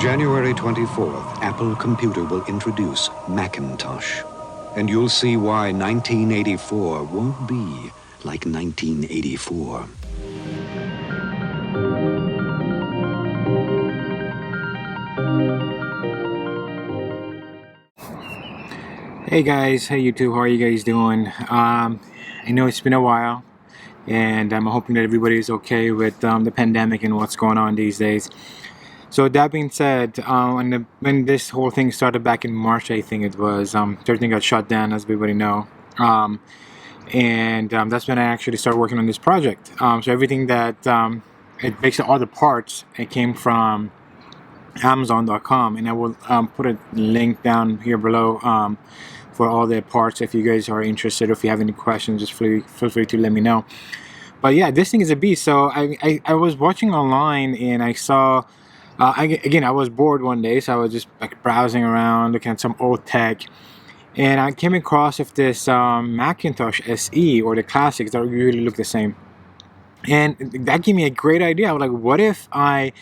January 24th, Apple Computer will introduce Macintosh. And you'll see why 1984 won't be like 1984. Hey guys, hey YouTube, how are you guys doing? I know it's been a while, and I'm hoping that everybody is okay with the pandemic and what's going on these days. So that being said, when this whole thing started back in March, I think it was, everything got shut down, as everybody know. That's when I actually started working on this project. So everything that, basically all the parts, it came from Amazon.com, and I will put a link down here below for all the parts if you guys are interested. If you have any questions, just feel free to let me know. But yeah, this thing is a beast. So I was watching online, and I saw I was bored one day, so I was just like browsing around looking at some old tech, and I came across this Macintosh SE, or the classics, that really look the same. And that gave me a great idea. I was like, what if I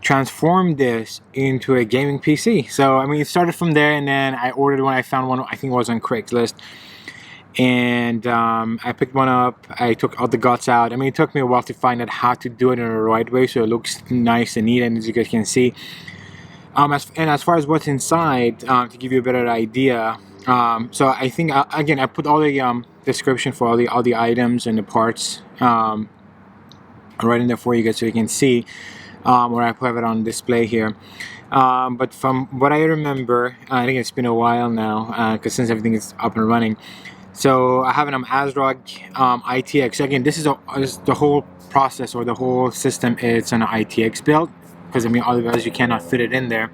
transformed this into a gaming PC? So I mean, it started from there, and then I ordered one. I found one, I think it was on Craigslist, and I picked one up. I took all the guts out. I mean, it took me a while to find out how to do it in the right way so it looks nice and neat, and as you guys can see. As far as what's inside, to give you a better idea, so I think again I put all the description for all the items and the parts right in there for you guys so you can see, or I have it on display here. But from what I remember, I think it's been a while now, because since everything is up and running. So I have an ASRock ITX. Again, this is the whole process, or the whole system. It's an ITX build, because I mean, otherwise you cannot fit it in there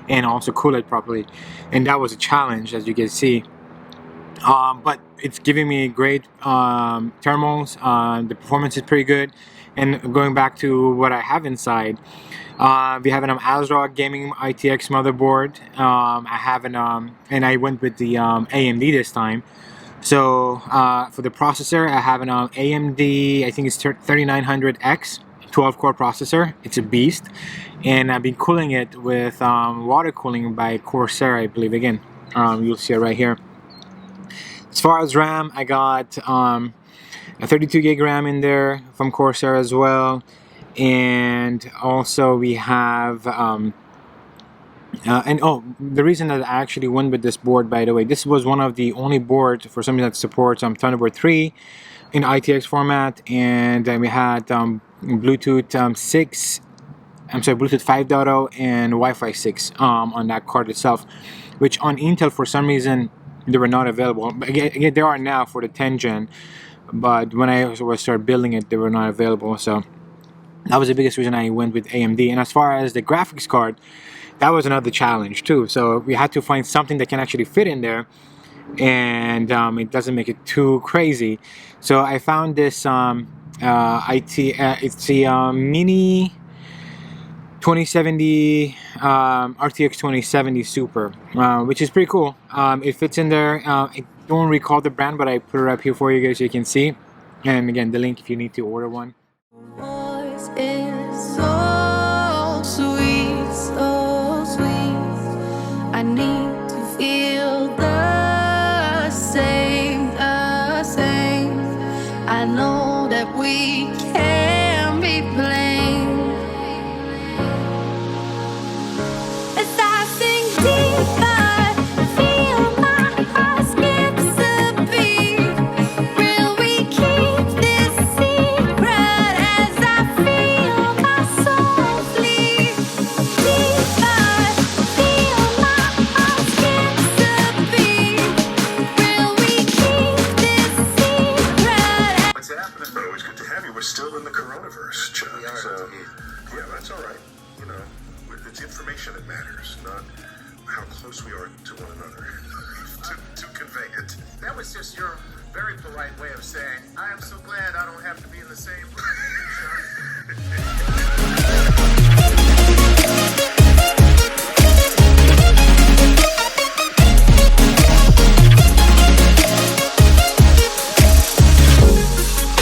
and also cool it properly. And that was a challenge, as you can see. But it's giving me great thermals. The performance is pretty good. And going back to what I have inside, we have an ASRock gaming ITX motherboard. I have and I went with the AMD this time. So for the processor, I have an AMD, I think it's 3900X 12-core processor. It's a beast, and I've been cooling it with water cooling by Corsair, I believe. Again, you'll see it right here. As far as RAM, I got a 32 gig RAM in there from Corsair as well, and also we have the reason that I actually went with this board, by the way, this was one of the only boards for something that supports Thunderbird 3 in ITX format, and then we had Bluetooth 5.0 and Wi-Fi 6 on that card itself, which on Intel for some reason they were not available. Again, they are now for the 10 gen, but when I started building it, they were not available. So that was the biggest reason I went with AMD. And as far as the graphics card, that was another challenge too. So we had to find something that can actually fit in there, and it doesn't make it too crazy. So I found this it's the Mini 2070 RTX 2070 Super, which is pretty cool. It fits in there. I don't recall the brand, but I put it up here for you guys so you can see. And again, the link if you need to order one. Voice is so sweet, so sweet. I need to feel the same, the same. I know that we can be plain. As I sing deeper, feel my heart skips a beat. Will we keep this secret as I feel my soul sleep? Deeper, feel my heart skips a beat. Will we keep this secret? What's happening? But always good to have you. We're still in the coronavirus, Chuck. So, yeah, that's all right. You know, it's information that matters, not how close we are to one another to convey it. That was just your very polite way of saying, I am so glad I don't have to be in the same room.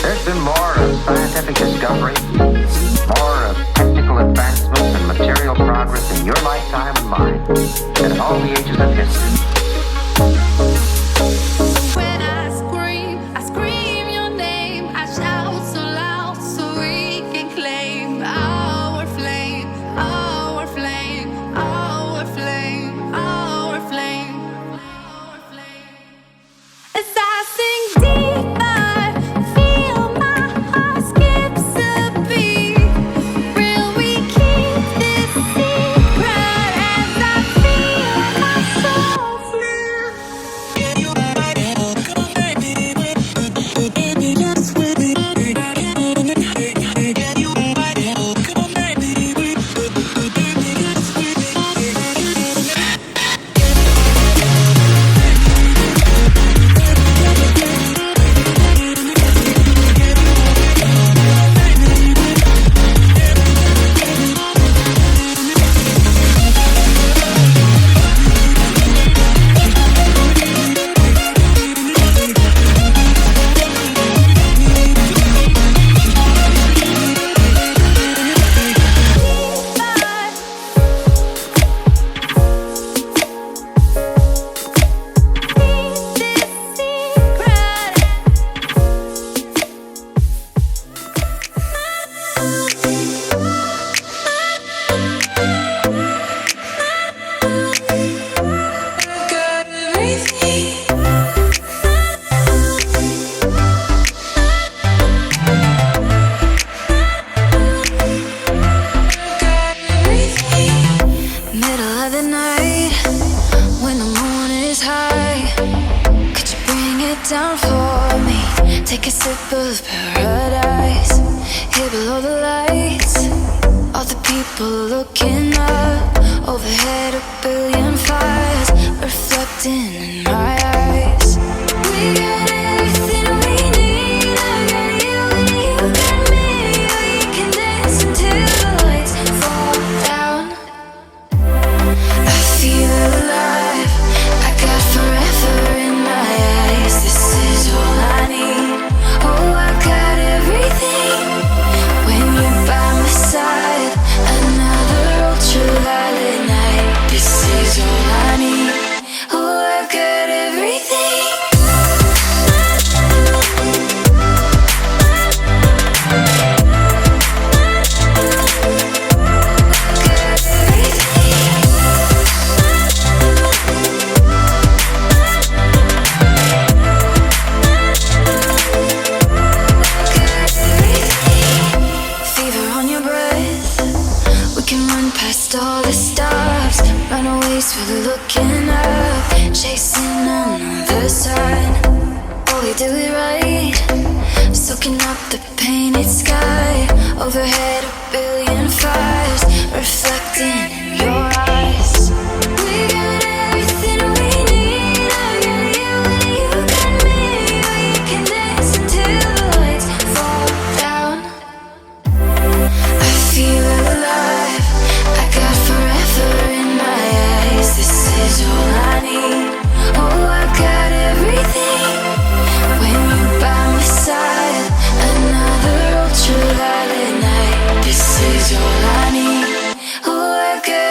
There's been more of scientific discovery, more of technical advancements and material progress in your life take a sip of paradise. Here below the lights, all the people looking up. Overhead, a billion fires reflecting in my eyes. We got everything we need. I got you and you got me. We can dance until the lights fall down. I feel alive. I got forever in my eyes. This is all I need. Oh, I got everything when you're by my side. Another ultraviolet night. This is all I need. Oh, I got everything. Fever on your breath. We can run past all the stops. Runaways we're looking up, chasing another sign. Oh, we do it right, soaking up the painted sky. Overhead, a billion fires reflecting in your eyes. We got everything we need. I got you and you got me. We can dance until the lights fall down. I feel alive. I got forever in my eyes. This is all I need. Oh, I got everything when you're by my side. Another ultraviolet night. This is all I need. Oh, I got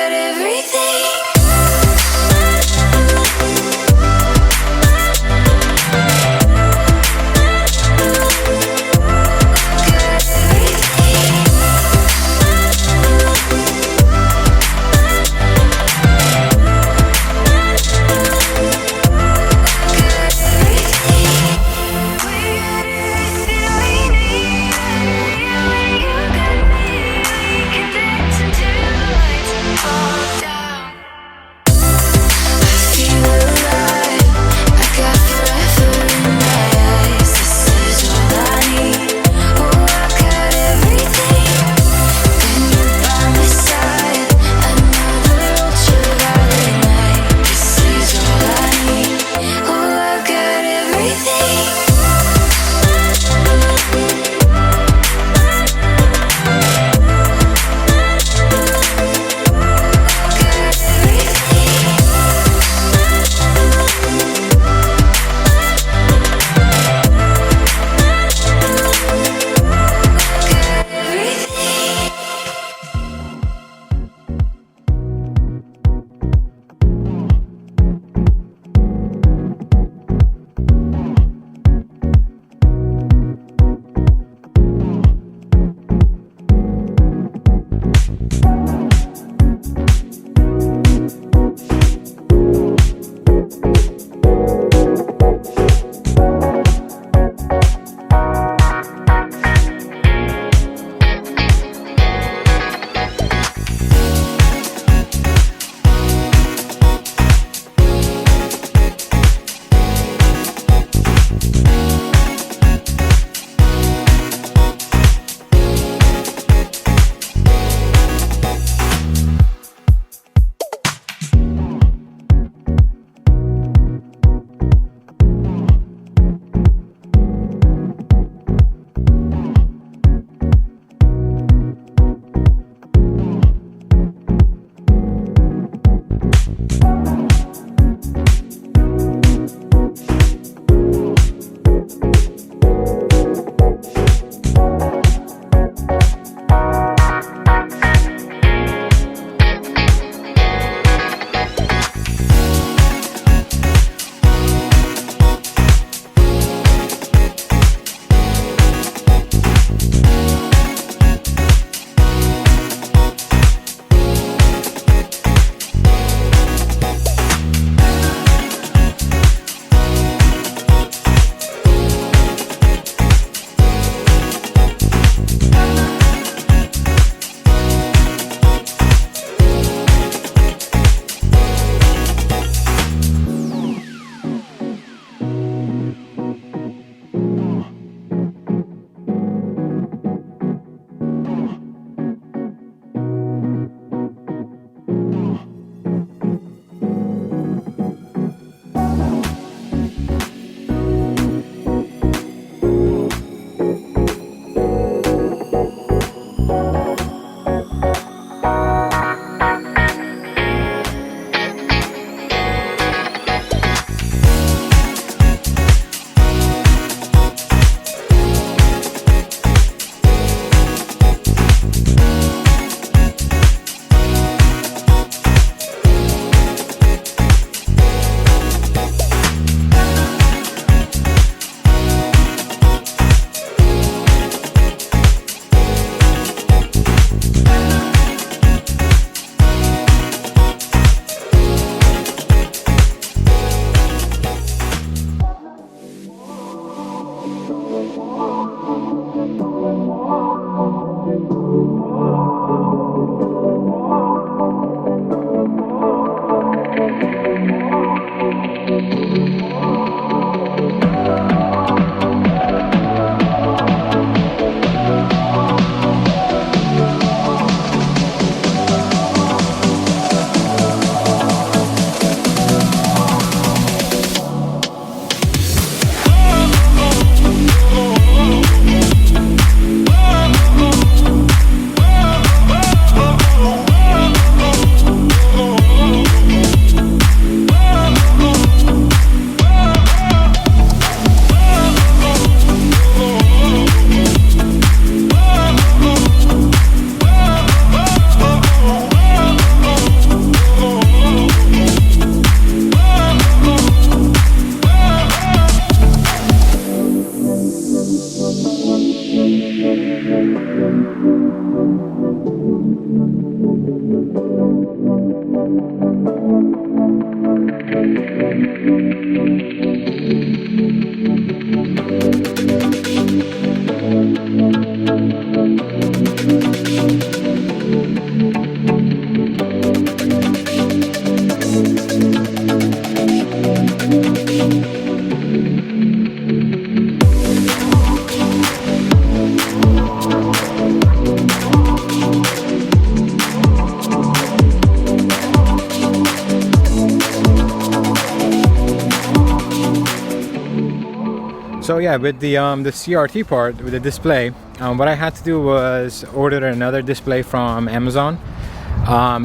So yeah, with the CRT part, with the display, what I had to do was order another display from Amazon.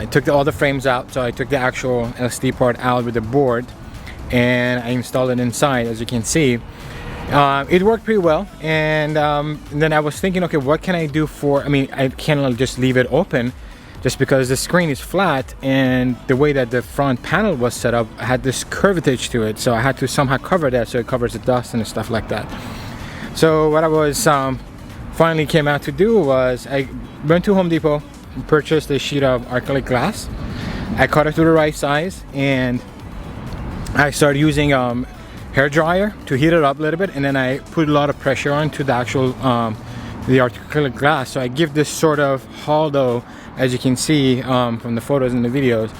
It took all the frames out, so I took the actual LCD part out with the board, and I installed it inside. As you can see, it worked pretty well. And then I was thinking, okay, what can I do for? I mean, I can't just leave it open, just because the screen is flat, and the way that the front panel was set up had this curvature to it, so I had to somehow cover that so it covers the dust and stuff like that. So what I was finally came out to do was I went to Home Depot, purchased a sheet of acrylic glass. I cut it to the right size, and I started using hair dryer to heat it up a little bit, and then I put a lot of pressure onto the actual the acrylic glass, so I give this sort of hollow, as you can see from the photos and the videos,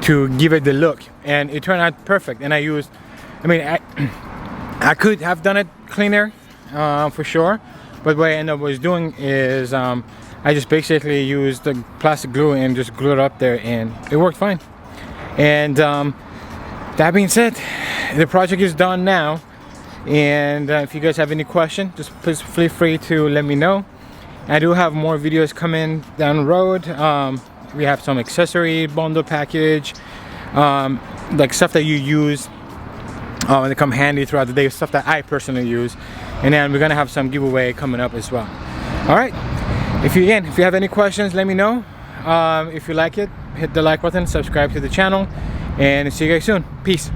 to give it the look, and it turned out perfect. And I used, I mean, I could have done it cleaner for sure, but what I ended up was doing is I just basically used the plastic glue and just glued it up there, and it worked fine. And that being said, the project is done now, and if you guys have any questions, just please feel free to let me know. I do have more videos coming down the road. We have some accessory bundle package, like stuff that you use and they come handy throughout the day, stuff that I personally use. And then we're gonna have some giveaway coming up as well. All right, if you have any questions, let me know. If you like it, hit the like button, subscribe to the channel, and see you guys soon. Peace.